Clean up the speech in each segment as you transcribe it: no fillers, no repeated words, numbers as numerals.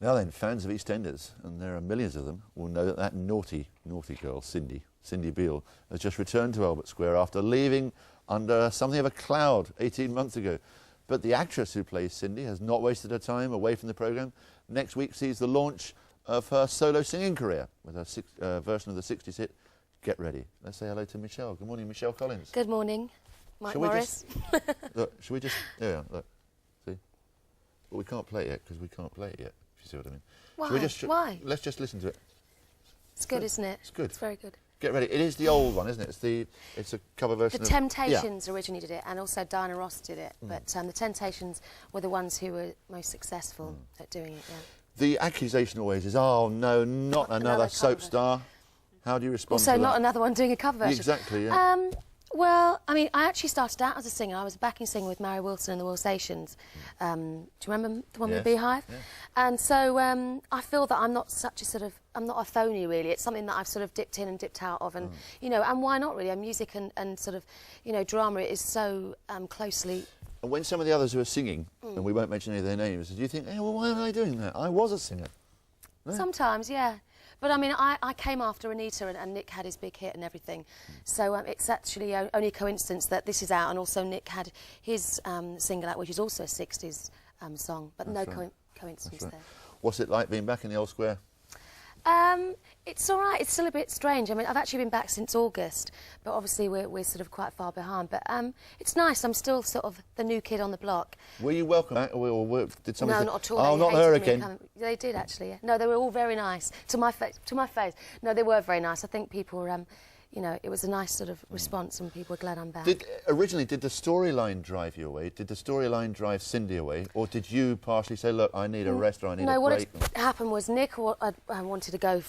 Now then, fans of EastEnders, and there are millions of them, will know that that naughty girl, Cindy Beale, has just returned to Albert Square after leaving under something of a cloud 18 months ago. But the actress who plays Cindy has not wasted her time away from the programme. Next week sees the launch of her solo singing career with her version of the 60s hit, Get Ready. Let's say hello to Michelle. Good morning, Michelle Collins. Good morning, Mike Morris. Look, should we just... Yeah, look, see? But we can't play it yet, because we can't play it yet, if you see what I mean. Why? Why? Let's just listen to it. It's good, isn't it? It's good. It's very good. Get Ready. It is the old one, isn't it? It's a cover version The Temptations originally did it, and also Diana Ross did it. But the Temptations were the ones who were most successful at doing it, yeah. The accusation always is, oh, no, not another soap star. How do you respond to that? Also, not another one doing a cover version. Exactly, yeah. Well, I mean, I actually started out as a singer. I was a backing singer with Mary Wilson and the Wilsations. Do you remember the one with the Beehive? Yeah. And so I feel that I'm not such a sort of... I'm not a phony, really. It's something that I've sort of dipped in and dipped out of. And, you know, and why not, really? And music and sort of, you know, drama is so closely... And when some of the others who are singing, and we won't mention any of their names, do you think, hey, well, why am I doing that? I was a singer. No? Sometimes, yeah. But, I mean, I came after Anita and Nick had his big hit and everything. So it's actually only a coincidence that this is out, and also Nick had his single out, which is also a 60s song, but That's no right. coincidence That's right. there. What's it like being back in the old square? It's all right. It's still a bit strange. I mean, I've actually been back since August, but obviously we're sort of quite far behind. But it's nice. I'm still sort of the new kid on the block. Were you welcome back, or did somebody... No, not at all. Oh, They not hated her me again. coming. They did, actually. Yeah. No, they were all very nice. To my face. No, they were very nice. I think people you know, it was a nice sort of response, and people were glad I'm back. Originally, did the storyline drive you away? Did the storyline drive Cindy away? Or did you partially say, look, I need a rest, or I need a break? No, what happened was Nick I wanted to go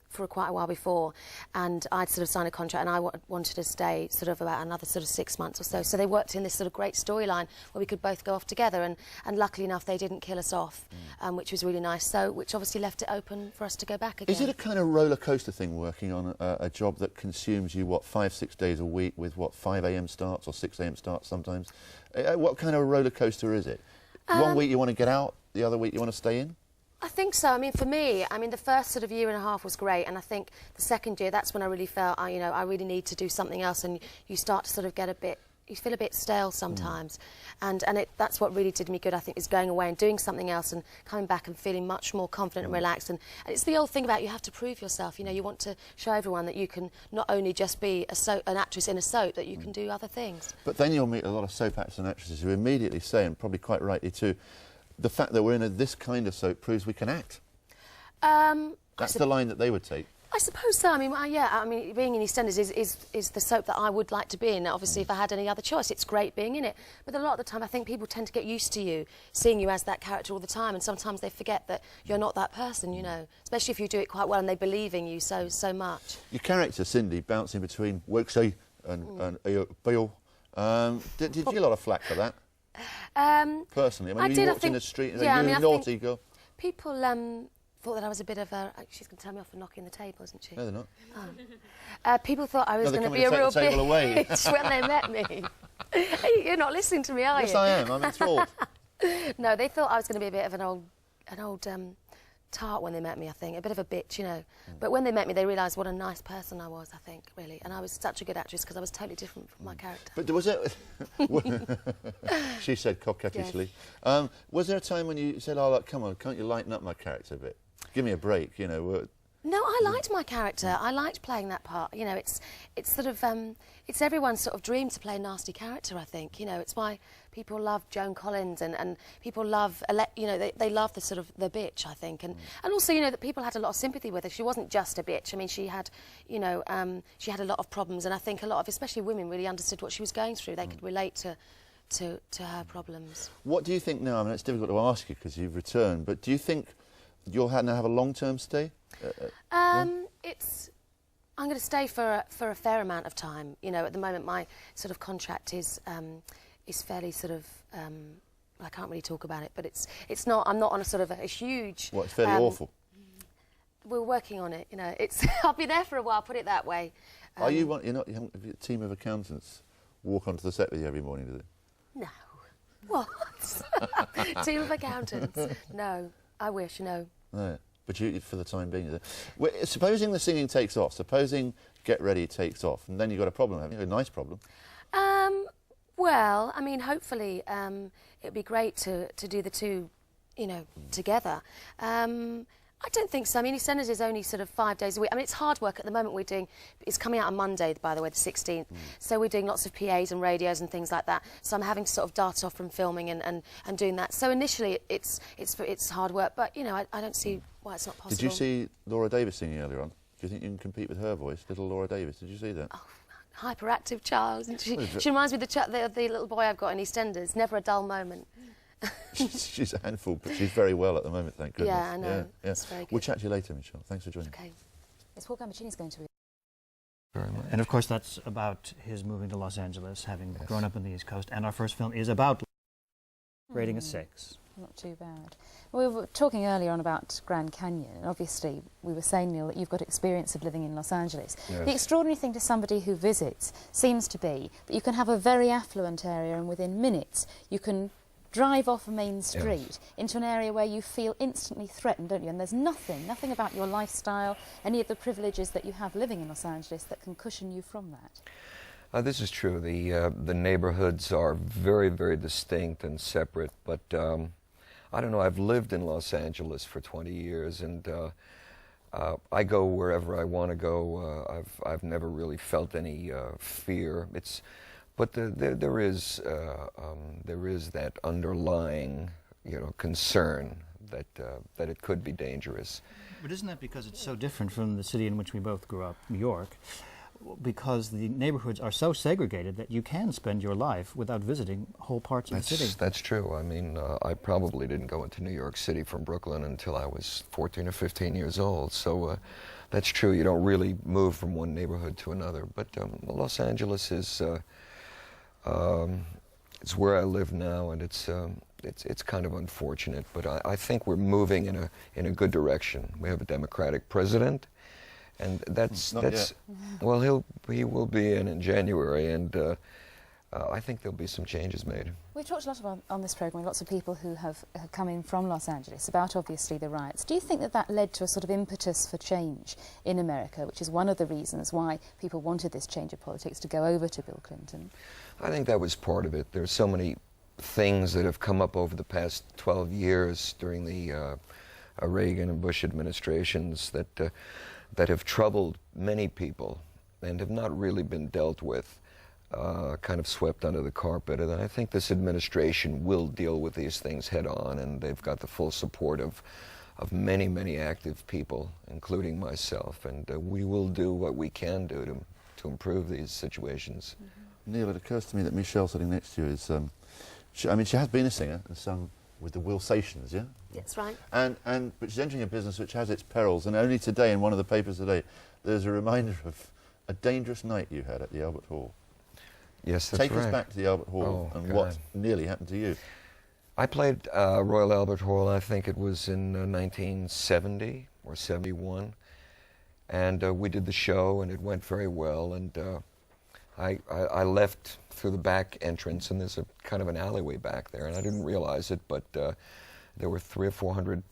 for quite a while before, and I'd sort of signed a contract, and I wanted to stay sort of about another sort of 6 months or so. So they worked in this sort of great storyline where we could both go off together, and luckily enough, they didn't kill us off, which was really nice. So, which obviously left it open for us to go back again. Is it a kind of roller coaster thing working on a job that consumes you, what, 5-6 days a week with, what, 5 a.m. starts or 6 a.m. starts sometimes? What kind of a roller coaster is it? One week you want to get out, the other week you want to stay in? I think so. I mean, for me, I mean, the first sort of year and a half was great, and I think the second year, that's when I really felt, you know, I really need to do something else, and you start to sort of get a bit... You feel a bit stale sometimes, and that's what really did me good, I think, is going away and doing something else and coming back and feeling much more confident and relaxed. And it's the old thing about you have to prove yourself. You know, you want to show everyone that you can not only just be an actress in a soap, that you can do other things. But then you'll meet a lot of soap actors and actresses who immediately say, and probably quite rightly too, the fact that we're in this kind of soap proves we can act. That's the line that they would take. I suppose so. I mean, yeah. I mean, being in EastEnders is the soap that I would like to be in. Obviously, if I had any other choice, it's great being in it. But a lot of the time, I think people tend to get used to you, seeing you as that character all the time, and sometimes they forget that you're not that person. You know, especially if you do it quite well and they believe in you so much. Your character Cindy bouncing between Woksey and Beale. Did you get a lot of flack for that? Personally, I mean, you walked in the street and you're a naughty girl. People thought that I was a bit of a... She's going to tell me off for knocking the table, isn't she? No, they're not. Oh. People thought I was going to be a real bitch when they met me. You're not listening to me, are you? Yes, I am. I'm enthralled. No, they thought I was going to be a bit of an old tart when they met me, I think. A bit of a bitch, you know. But when they met me, they realised what a nice person I was, I think, really. And I was such a good actress because I was totally different from my character. But was it... She said coquettishly. Yes. Was there a time when you said, oh, look, come on, can't you lighten up my character a bit? Give me a break, you know. No, I liked my character. I liked playing that part. You know, it's sort of it's everyone's sort of dream to play a nasty character, I think. You know, it's why people love Joan Collins and people love, you know, they love the sort of the bitch, I think, and also, you know, that people had a lot of sympathy with her. She wasn't just a bitch. I mean, she had, you know, she had a lot of problems, and I think a lot of, especially women, really understood what she was going through. They could relate to her problems. What do you think now? I mean, it's difficult to ask you because you've returned, but do you think you'll now have a long-term stay? I'm going to stay for a fair amount of time. You know, at the moment my sort of contract is fairly sort of I can't really talk about it, but it's not. I'm not on a sort of a huge. Well, it's fairly awful. We're working on it. You know, it's. I'll be there for a while. Put it that way. Are you? You're not. You haven't a team of accountants walk onto the set with you every morning, do they? No. What? Team of accountants? No. I wish, no. No. But you, for the time being, well, supposing the singing takes off, supposing Get Ready takes off, and then you've got a problem, haven't you? A nice problem. Well, I mean, hopefully it'd be great to do the two, you know, together. I don't think so. I mean, EastEnders is only sort of 5 days a week. I mean, it's hard work at the moment. We're doing, it's coming out on Monday, by the way, the 16th. So we're doing lots of PAs and radios and things like that. So I'm having to sort of dart off from filming and doing that. So initially it's hard work, but, you know, I don't see why it's not possible. Did you see Laura Davis singing earlier on? Do you think you can compete with her voice, little Laura Davis? Did you see that? Oh, hyperactive child. She reminds me of the little boy I've got in EastEnders. Never a dull moment. She's a handful, but she's very well at the moment, thank goodness. Yeah, I know. Yeah. It's very good. We'll chat to you later, Michelle. Thanks for joining. Okay. Yes, Paul Gambaccini's going to... Very much. And of course that's about his moving to Los Angeles, having grown up on the East Coast, and our first film is about rating a 6. Not too bad. We were talking earlier on about Grand Canyon, and obviously we were saying, Neil, that you've got experience of living in Los Angeles. Yes. The extraordinary thing to somebody who visits seems to be that you can have a very affluent area and within minutes you can drive off a main street into an area where you feel instantly threatened, don't you? And there's nothing about your lifestyle, any of the privileges that you have living in Los Angeles that can cushion you from that. This is true. The neighborhoods are very, very distinct and separate, but I don't know, I've lived in Los Angeles for 20 years, and I go wherever I want to go. I've never really felt any fear. But there is that underlying, you know, concern that it could be dangerous. But isn't that because it's so different from the city in which we both grew up, New York? Because the neighborhoods are so segregated that you can spend your life without visiting whole parts of the city. That's true. I mean, I probably didn't go into New York City from Brooklyn until I was 14 or 15 years old. So that's true. You don't really move from one neighborhood to another. But Los Angeles is it's where I live now, and it's kind of unfortunate. But I think we're moving in a good direction. We have a Democratic president. And that's well, he will be in January, and I think there'll be some changes made. We've talked a lot about, on this programme, lots of people who have come in from Los Angeles about obviously the riots. Do you think that led to a sort of impetus for change in America, which is one of the reasons why people wanted this change of politics to go over to Bill Clinton? I think that was part of it. There's so many things that have come up over the past 12 years during the Reagan and Bush administrations that have troubled many people and have not really been dealt with, kind of swept under the carpet. And I think this administration will deal with these things head on, and they've got the full support of many, many active people, including myself, and we will do what we can do to improve these situations. Neil, it occurs to me that Michelle sitting next to you is, she has been a singer and sung with the Wilsations, yeah? That's right. But she's entering a business which has its perils, and only today, in one of the papers today, there's a reminder of a dangerous night you had at the Albert Hall. Yes, that's right. Take us back to the Albert Hall and what nearly happened to you. I played Royal Albert Hall, I think it was in 1970 or 71, and we did the show, and it went very well, and I left through the back entrance, and there's a kind of an alleyway back there, and I didn't realize it, but there were 300 or 400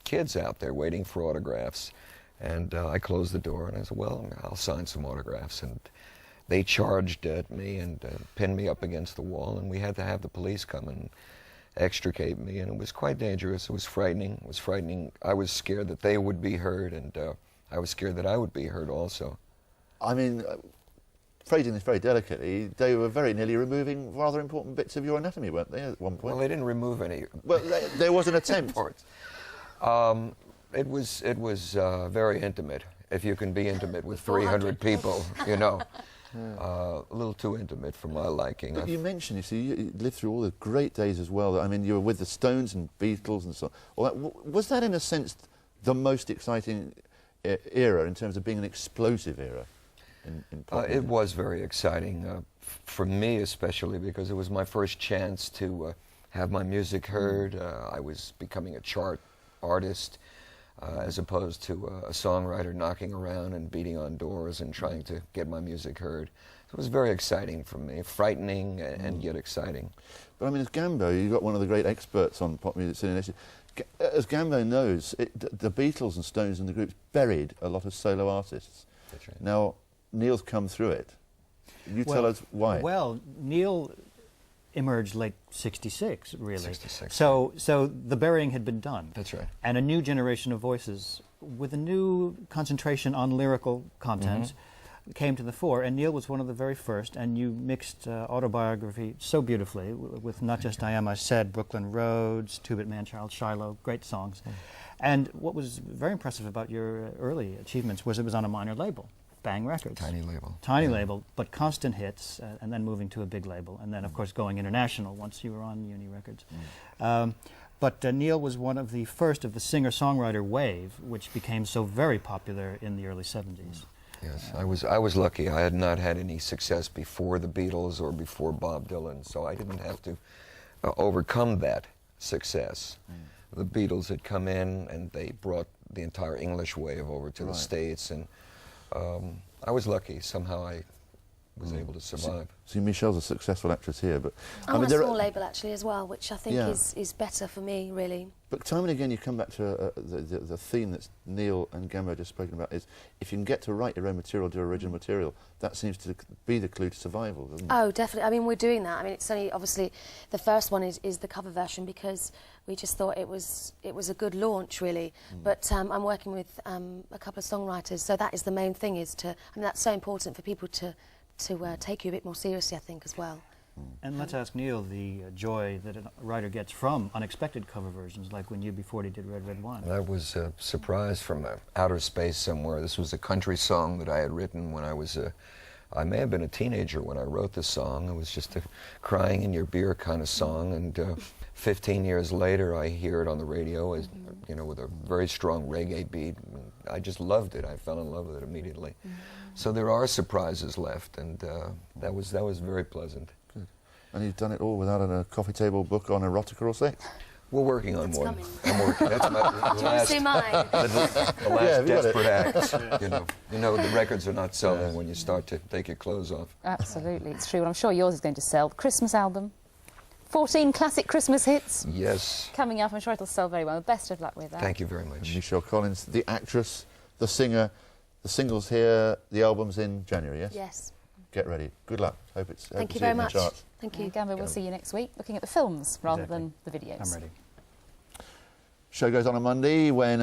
kids out there waiting for autographs, and I closed the door, and I said, well, I'll sign some autographs, and they charged at me and pinned me up against the wall, and we had to have the police come and extricate me, and it was quite dangerous. It was frightening. It was frightening. I was scared that they would be hurt, and I was scared that I would be hurt also. I mean, phrasing this very delicately, they were very nearly removing rather important bits of your anatomy, weren't they, at one point? Well, they didn't remove any. Well, there was an attempt. It was very intimate, if you can be intimate with 300 people, you know. A little too intimate for my liking. But you mentioned, you see, you lived through all the great days as well. I mean, you were with the Stones and Beatles and so on. Was that, in a sense, the most exciting era in terms of being an explosive era? In pop music? It was very exciting, for me especially, because it was my first chance to have my music heard. I was becoming a chart artist, as opposed to a songwriter knocking around and beating on doors and trying to get my music heard. So it was very exciting for me, frightening and yet exciting. But I mean, as Gambo, you've got one of the great experts on pop music sitting next to you. As Gambo knows, the Beatles and Stones and the groups buried a lot of solo artists. That's right. Now, Neil's come through it. You tell us why. Well, Neil emerged late '66, really. 66. So the burying had been done. That's right. And a new generation of voices with a new concentration on lyrical content came to the fore, and Neil was one of the very first, and you mixed autobiography so beautifully with not just I Am I Said, Brooklyn Roads, Two-Bit Man, Child Shiloh, great songs. And what was very impressive about your early achievements was it was on a minor label, Bang Records. Tiny label. Tiny label, but constant hits, and then moving to a big label, and then, of course, going international once you were on Uni Records. But Neil was one of the first of the singer-songwriter wave, which became so very popular in the early '70s. Yes, I was lucky. I had not had any success before the Beatles or before Bob Dylan, so I didn't have to overcome that success. The Beatles had come in and they brought the entire English wave over to the States, and I was lucky. Somehow I was able to survive. See, Michelle's a successful actress here, but I'm on a small label actually as well, which I think is better for me, really. But time and again, you come back to the theme that Neil and Gambo have just spoken about is if you can get to write your own material, do original material, that seems to be the clue to survival, doesn't it? Oh, definitely. I mean, we're doing that. I mean, it's only obviously the first one is the cover version because we just thought it was a good launch, really. But I'm working with a couple of songwriters, so that is the main thing. Is to I mean, that's so important for people to take you a bit more seriously, I think, as well. And let's ask Neil the joy that a writer gets from unexpected cover versions, like when UB40 did Red Red Wine. That was a surprise from outer space somewhere. This was a country song that I had written when I may have been a teenager when I wrote this song. It was just a crying in your beer kind of song, and 15 years later I hear it on the radio as, you know, with a very strong reggae beat. I just loved it. I fell in love with it immediately. So there are surprises left, and that was very pleasant. Good. And you've done it all without a coffee table book on erotica or sex? We're working on It's one. coming. I'm working. That's my Do you want to see mine? the last desperate act. You know, the records are not selling when you start to take your clothes off. Absolutely, it's true. And I'm sure yours is going to sell. Christmas album, 14 classic Christmas hits. Yes. Coming up, I'm sure it'll sell very well. Best of luck with that. Thank you very much. Michelle Collins, the actress, the singer, the singles here, the album's in January, yes? Yes. Get ready. Good luck. Hope it's Thank you very much. Thank you. Gambo, we'll see you next week, looking at the films rather Exactly. than the videos. I'm ready. Show goes on Monday when